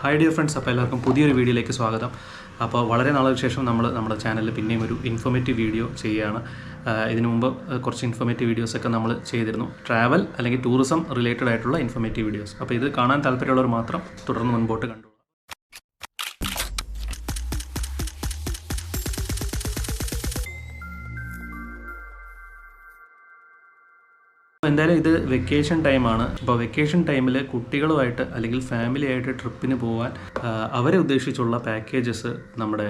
Hi dear friends, അപ്പോൾ എല്ലാവർക്കും പുതിയൊരു വീഡിയോയിലേക്ക് സ്വാഗതം. അപ്പോൾ വളരെ നാളുകൾക്ക് ശേഷം നമ്മുടെ ചാനലിൽ പിന്നെയും ഒരു ഇൻഫോർമേറ്റീവ് വീഡിയോ ചെയ്യുകയാണ്. ഇതിനു മുമ്പ് കുറച്ച് ഇൻഫോർമേറ്റീവ് വീഡിയോസൊക്കെ നമ്മൾ ചെയ്തിരുന്നു, ട്രാവൽ അല്ലെങ്കിൽ ടൂറിസം റിലേറ്റഡ് ആയിട്ടുള്ള ഇൻഫോർമേറ്റീവ് വീഡിയോസ്. അപ്പോൾ ഇത് കാണാൻ താല്പര്യമുള്ളവർ മാത്രം തുടർന്ന് മുൻപോട്ട് കണ്ടു. എന്തായാലും ഇത് വെക്കേഷൻ ടൈമാണ്. അപ്പോൾ വെക്കേഷൻ ടൈമിൽ കുട്ടികളുമായിട്ട് അല്ലെങ്കിൽ ഫാമിലി ആയിട്ട് ട്രിപ്പിന് പോകാൻ അവരെ ഉദ്ദേശിച്ചുള്ള പാക്കേജസ് നമ്മുടെ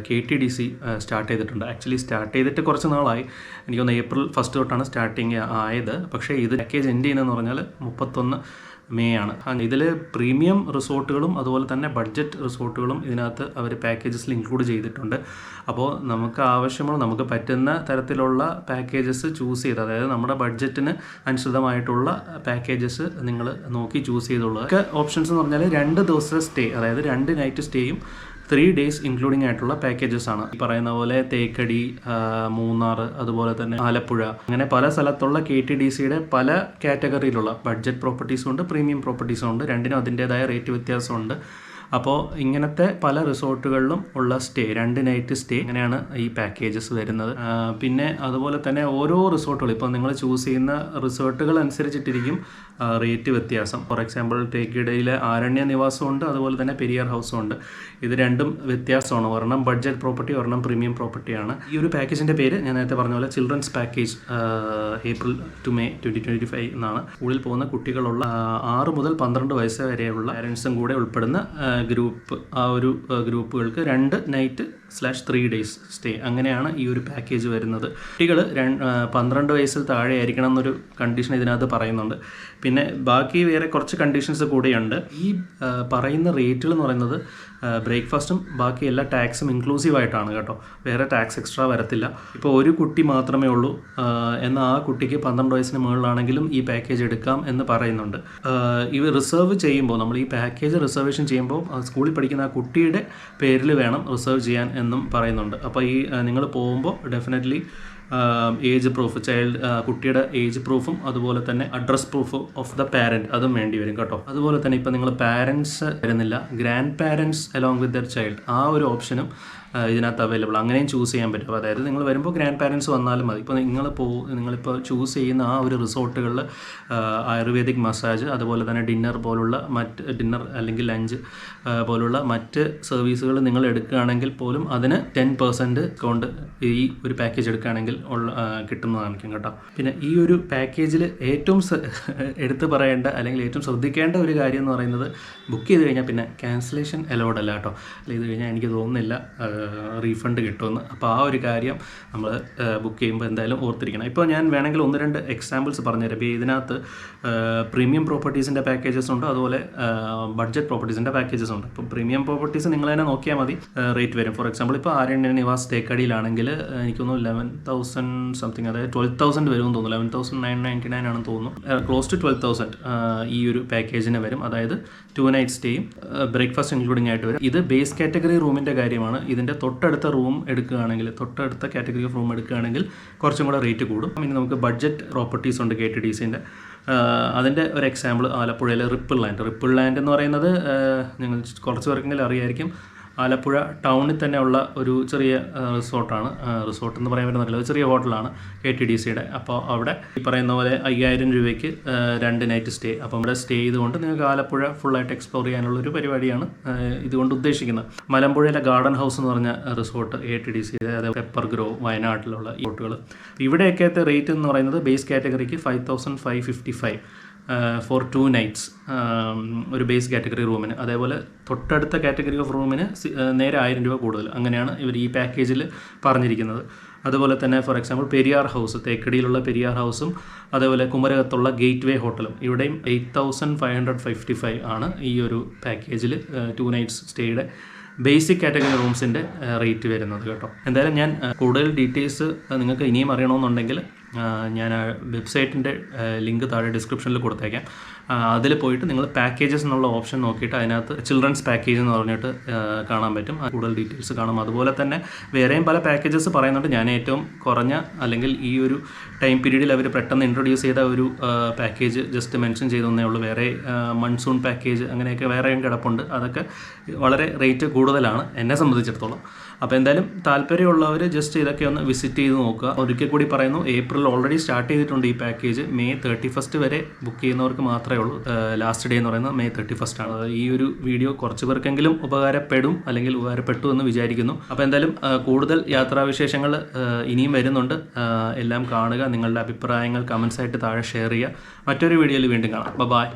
KTDC സ്റ്റാർട്ട് ചെയ്തിട്ടുണ്ട്. ആക്ച്വലി സ്റ്റാർട്ട് ചെയ്തിട്ട് കുറച്ച് നാളായി, എനിക്കൊന്ന് ഏപ്രിൽ 1 തൊട്ടാണ് സ്റ്റാർട്ടിങ് ആയത്. പക്ഷേ ഇത് പാക്കേജ് എൻഡ് ചെയ്യുന്നതെന്ന് പറഞ്ഞാൽ 31 മെയ് ആണ്. ഇതിൽ പ്രീമിയം റിസോർട്ടുകളും അതുപോലെ തന്നെ ബഡ്ജറ്റ് റിസോർട്ടുകളും ഇതിനകത്ത് അവർ പാക്കേജസിൽ ഇൻക്ലൂഡ് ചെയ്തിട്ടുണ്ട്. അപ്പോൾ നമുക്ക് പറ്റുന്ന തരത്തിലുള്ള പാക്കേജസ് ചൂസ് ചെയ്ത്, അതായത് നമ്മുടെ ബഡ്ജറ്റിന് അനുസൃതമായിട്ടുള്ള പാക്കേജസ് നിങ്ങൾ നോക്കി ചൂസ് ചെയ്തുള്ളത്. ഒക്കെ ഓപ്ഷൻസ് എന്ന് പറഞ്ഞാൽ 2 ദിവസത്തെ സ്റ്റേ, അതായത് 2 നൈറ്റ് സ്റ്റേയും 3 ഡേയ്സ് ഇൻക്ലൂഡിംഗ് ആയിട്ടുള്ള പാക്കേജസ് ആണ്. ഈ പറയുന്ന പോലെ തേക്കടി, മൂന്നാർ, അതുപോലെ തന്നെ ആലപ്പുഴ, അങ്ങനെ പല സ്ഥലത്തുള്ള KTDCയുടെ പല കാറ്റഗറിയിലുള്ള ബഡ്ജറ്റ് പ്രോപ്പർട്ടീസും ഉണ്ട്, പ്രീമിയം പ്രോപ്പർട്ടീസും ഉണ്ട്. രണ്ടിനും അതിൻ്റേതായ റേറ്റ് വ്യത്യാസമുണ്ട്. അപ്പോൾ ഇങ്ങനത്തെ പല റിസോർട്ടുകളിലും ഉള്ള സ്റ്റേ, 2 നൈറ്റ് സ്റ്റേ, അങ്ങനെയാണ് ഈ പാക്കേജസ് വരുന്നത്. പിന്നെ അതുപോലെ തന്നെ ഓരോ റിസോർട്ടുകൾ, ഇപ്പോൾ നിങ്ങൾ ചൂസ് ചെയ്യുന്ന റിസോർട്ടുകൾ അനുസരിച്ചിട്ടിരിക്കും റേറ്റ് വ്യത്യാസം. ഫോർ എക്സാമ്പിൾ തേക്കിടയിലെ ആരണ്യ നിവാസം ഉണ്ട്, അതുപോലെ തന്നെ പെരിയാർ ഹൗസും ഉണ്ട്. ഇത് രണ്ടും വ്യത്യാസമാണ്. ഒരെണ്ണം ബഡ്ജറ്റ് പ്രോപ്പർട്ടി, ഒരെണ്ണം പ്രീമിയം പ്രോപ്പർട്ടിയാണ്. ഈ ഒരു പാക്കേജിൻ്റെ പേര് ഞാൻ നേരത്തെ പറഞ്ഞ പോലെ children's package, April to May 2025 എന്നാണ്. സ്കൂളിൽ പോകുന്ന കുട്ടികളുള്ള 6 മുതൽ 12 വയസ്സ് വരെയുള്ള പാരൻസും കൂടെ ഉൾപ്പെടുന്ന ഗ്രൂപ്പ്, ആ ഒരു ഗ്രൂപ്പുകൾക്ക് 2 നൈറ്റ്/3 ഡേയ്സ് സ്റ്റേ, അങ്ങനെയാണ് ഈ ഒരു പാക്കേജ് വരുന്നത്. കുട്ടികൾ 12 വയസ്സിൽ താഴെ ആയിരിക്കണം എന്നൊരു കണ്ടീഷൻ ഇതിനകത്ത് പറയുന്നുണ്ട്. പിന്നെ ബാക്കി വേറെ കുറച്ച് കണ്ടീഷൻസ് കൂടെയുണ്ട്. ഈ പറയുന്ന റേറ്റുകൾ എന്ന് പറയുന്നത് ബ്രേക്ക്ഫാസ്റ്റും ബാക്കി എല്ലാ ടാക്സും ഇൻക്ലൂസീവ് ആയിട്ടാണ് കേട്ടോ. വേറെ ടാക്സ് എക്സ്ട്രാ വരത്തില്ല. ഇപ്പോൾ ഒരു കുട്ടി മാത്രമേ ഉള്ളൂ എന്നാൽ ആ കുട്ടിക്ക് 12 വയസ്സിന് മുകളിലാണെങ്കിലും ഈ പാക്കേജ് എടുക്കാം എന്ന് പറയുന്നുണ്ട്. ഇവ റിസർവ് ചെയ്യുമ്പോൾ, നമ്മൾ ഈ പാക്കേജ് റിസർവേഷൻ ചെയ്യുമ്പോൾ സ്കൂളിൽ പഠിക്കുന്ന ആ കുട്ടിയുടെ പേരിൽ വേണം റിസർവ് ചെയ്യാൻ എന്നും പറയുന്നുണ്ട്. അപ്പോൾ ഈ നിങ്ങൾ പോകുമ്പോൾ ഡെഫിനറ്റ്ലി ഏജ് പ്രൂഫ്, കുട്ടിയുടെ ഏജ് പ്രൂഫും അതുപോലെ തന്നെ address proof of the parent അതും വേണ്ടി വരും കേട്ടോ. അതുപോലെ തന്നെ ഇപ്പോൾ നിങ്ങൾ പാരൻസ് വരുന്നില്ല, grand parents along with there child, ആ ഒരു ഓപ്ഷനും ഇതിനകത്ത് അവൈലബിൾ. അങ്ങനെയും ചൂസ് ചെയ്യാൻ പറ്റും. അതായത് നിങ്ങൾ വരുമ്പോൾ ഗ്രാൻഡ് പാരൻസ് വന്നാലും മതി. ഇപ്പോൾ നിങ്ങളിപ്പോൾ ചൂസ് ചെയ്യുന്ന ആ ഒരു റിസോർട്ടുകളിൽ ആയുർവേദിക് മസാജ്, അതുപോലെ തന്നെ ഡിന്നർ അല്ലെങ്കിൽ ലഞ്ച് പോലുള്ള മറ്റ് സർവീസുകൾ നിങ്ങൾ എടുക്കുകയാണെങ്കിൽ പോലും അതിന് 10% ഡിസ്കൗണ്ട് ഈ ഒരു പാക്കേജ് എടുക്കുകയാണെങ്കിൽ കിട്ടുന്നതായിരിക്കും കേട്ടോ. പിന്നെ ഈ ഒരു പാക്കേജിൽ ഏറ്റവും എടുത്തു പറയേണ്ട അല്ലെങ്കിൽ ഏറ്റവും ശ്രദ്ധിക്കേണ്ട ഒരു കാര്യം എന്ന് പറയുന്നത്, ബുക്ക് ചെയ്ത് കഴിഞ്ഞാൽ പിന്നെ ക്യാൻസലേഷൻ അലൗഡ് അല്ല കേട്ടോ. ഇത് കഴിഞ്ഞാൽ എനിക്ക് തോന്നുന്നില്ല റീഫണ്ട് കിട്ടുമെന്ന്. അപ്പോൾ ആ ഒരു കാര്യം നമ്മൾ ബുക്ക് ചെയ്യുമ്പോൾ എന്തായാലും ഓർത്തിരിക്കണം. ഇപ്പോൾ ഞാൻ വേണമെങ്കിൽ 1-2 എക്സാമ്പിൾസ് പറഞ്ഞുതരാം. ഇപ്പോൾ ഇതിനകത്ത് പ്രീമിയം പ്രോപ്പർട്ടീസിൻ്റെ പാക്കേജസ് ഉണ്ട്, അതുപോലെ ബഡ്ജറ്റ് പ്രോപ്പർട്ടീസിൻ്റെ പാക്കേജസ് ഉണ്ട്. ഇപ്പോൾ പ്രീമിയം പ്രോപ്പർട്ടീസ് നിങ്ങൾ തന്നെ നോക്കിയാൽ മതി, റേറ്റ് വരും. ഫോർ എക്സാമ്പിൾ ഇപ്പോൾ ആരണ്യ നിവാസ് തേക്കടിയിലാണെങ്കിൽ എനിക്കൊന്ന് 11,000 സംതിങ്, അതായത് 12,000 വരുമെന്ന് തോന്നുന്നു. 11,999 ആണെന്ന് തോന്നുന്നു. ക്ലോസ് ടു 12,000 ഈ ഒരു പാക്കേജിന് വരും. അതായത് 2 നൈറ്റ് സ്റ്റേയും ബ്രേക്ക്ഫാസ്റ്റ് ഇൻക്ലൂഡിംഗ് ആയിട്ട് വരും. ഇത് ബേസ് കാറ്റഗറി റൂമിൻ്റെ കാര്യമാണ്. ഇതിൻ്റെ തൊട്ടടുത്ത റൂം എടുക്കുകയാണെങ്കിൽ, തൊട്ടടുത്ത കാറ്റഗറി ഓഫ് റൂം എടുക്കുകയാണെങ്കിൽ കുറച്ചും കൂടെ റേറ്റ് കൂടും. ഇനി നമുക്ക് ബഡ്ജറ്റ് പ്രോപ്പർട്ടീസ് ഉണ്ട് KTDCൻ്റെ. അതിൻ്റെ ഒരു എക്സാമ്പിൾ ആലപ്പുഴയിലെ റിപ്പിൾ ലാൻഡ് എന്ന് പറയുന്നത് നിങ്ങൾ കുറച്ച് പേർക്കെങ്കിലും അറിയായിരിക്കും. ആലപ്പുഴ ടൗണിൽ തന്നെ ഉള്ള ഒരു ചെറിയ റിസോർട്ട് എന്ന് പറയാൻ പറ്റുന്നില്ല, ഒരു ചെറിയ ഹോട്ടലാണ് KTDCയുടെ. അപ്പോൾ അവിടെ ഈ പറയുന്ന പോലെ 5,000 രൂപയ്ക്ക് 2 നൈറ്റ് സ്റ്റേ. അപ്പോൾ ഇവിടെ സ്റ്റേ ചെയ്തുകൊണ്ട് നിങ്ങൾക്ക് ആലപ്പുഴ ഫുള്ളായിട്ട് എക്സ്പ്ലോർ ചെയ്യാനുള്ളൊരു പരിപാടിയാണ് ഇതുകൊണ്ട് ഉദ്ദേശിക്കുന്നത്. മലമ്പുഴയിലെ ഗാർഡൻ ഹൗസ് എന്ന് പറഞ്ഞ റിസോർട്ട് KTDCയുടെ, അതായത് പെപ്പർ ഗ്രോവ് വയനാട്ടിലുള്ള ഈ റിസോർട്ടുകൾ. ഇവിടെയൊക്കെ റേറ്റ് എന്ന് പറയുന്നത് ബേസ് കാറ്റഗറിക്ക് 5,555 ഫോർ 2 നൈറ്റ്സ് ഒരു ബേസ് കാറ്റഗറി റൂമിന്. അതേപോലെ തൊട്ടടുത്ത കാറ്റഗറി ഓഫ് റൂമിന് നേരെ 1,000 രൂപ കൂടുതൽ. അങ്ങനെയാണ് ഇവർ ഈ പാക്കേജിൽ പറഞ്ഞിരിക്കുന്നത്. അതുപോലെ തന്നെ ഫോർ എക്സാമ്പിൾ പെരിയാർ ഹൗസ്, തേക്കടിയിലുള്ള പെരിയാർ ഹൗസും അതേപോലെ കുമരകത്തുള്ള ഗേറ്റ് വേ ഹോട്ടലും, ഇവിടെയും 8,555 ആണ് ഈ ഒരു പാക്കേജിൽ 2 നൈറ്റ്സ് സ്റ്റേയുടെ ബേസിക് കാറ്റഗറി റൂംസിൻ്റെ റേറ്റ് വരുന്നത് കേട്ടോ. എന്തായാലും ഞാൻ കൂടുതൽ ഡീറ്റെയിൽസ് നിങ്ങൾക്ക് ഇനിയും അറിയണമെന്നുണ്ടെങ്കിൽ ഞാൻ വെബ്സൈറ്റിൻ്റെ ലിങ്ക് താഴെ ഡിസ്ക്രിപ്ഷനിൽ കൊടുത്തേക്കാം. അതിൽ പോയിട്ട് നിങ്ങൾ പാക്കേജസ് എന്നുള്ള ഓപ്ഷൻ നോക്കിയിട്ട് അതിനകത്ത് ചിൽഡ്രൻസ് പാക്കേജ് എന്ന് പറഞ്ഞിട്ട് കാണാൻ പറ്റും. കൂടുതൽ ഡീറ്റെയിൽസ് കാണാം. അതുപോലെ തന്നെ വേറെയും പല പാക്കേജസ് പറയുന്നുണ്ട്. ഞാൻ ഏറ്റവും കുറഞ്ഞ അല്ലെങ്കിൽ ഈ ഒരു ടൈം പീരീഡിൽ അവർ പെട്ടെന്ന് ഇൻട്രൊഡ്യൂസ് ചെയ്ത ഒരു പാക്കേജ് ജസ്റ്റ് മെൻഷൻ ചെയ്തേ ഉള്ളൂ. വേറെ മൺസൂൺ പാക്കേജ് അങ്ങനെയൊക്കെ വേറെയും കിടപ്പുണ്ട്. അതൊക്കെ വളരെ റേറ്റ് കൂടുതലാണ് എന്നെ സംബന്ധിച്ചിടത്തോളം. അപ്പോൾ എന്തായാലും താല്പര്യമുള്ളവർ ജസ്റ്റ് ഇതൊക്കെ ഒന്ന് വിസിറ്റ് ചെയ്ത് നോക്കുക. ഒരിക്കൽ കൂടി പറയുന്നു, ഏപ്രിൽ ഓൾറെഡി സ്റ്റാർട്ട് ചെയ്തിട്ടുണ്ട് ഈ പാക്കേജ്. മെയ് 31 വരെ ബുക്ക് ചെയ്യുന്നവർക്ക് മാത്രമേ ഉള്ളൂ. ലാസ്റ്റ് ഡേ എന്ന് പറയുന്നത് മെയ് 31 ആണ്. ഈ ഒരു വീഡിയോ കുറച്ച് പേർക്കെങ്കിലും ഉപകാരപ്പെടും അല്ലെങ്കിൽ ഉപകാരപ്പെട്ടു എന്ന് വിചാരിക്കുന്നു. അപ്പോൾ എന്തായാലും കൂടുതൽ യാത്രാവിശേഷങ്ങൾ ഇനിയും വരുന്നുണ്ട്. എല്ലാം കാണുക. നിങ്ങളുടെ അഭിപ്രായങ്ങൾ കമൻസായിട്ട് താഴെ ഷെയർ ചെയ്യുക. മറ്റൊരു വീഡിയോയിൽ വീണ്ടും കാണാം. ബൈ.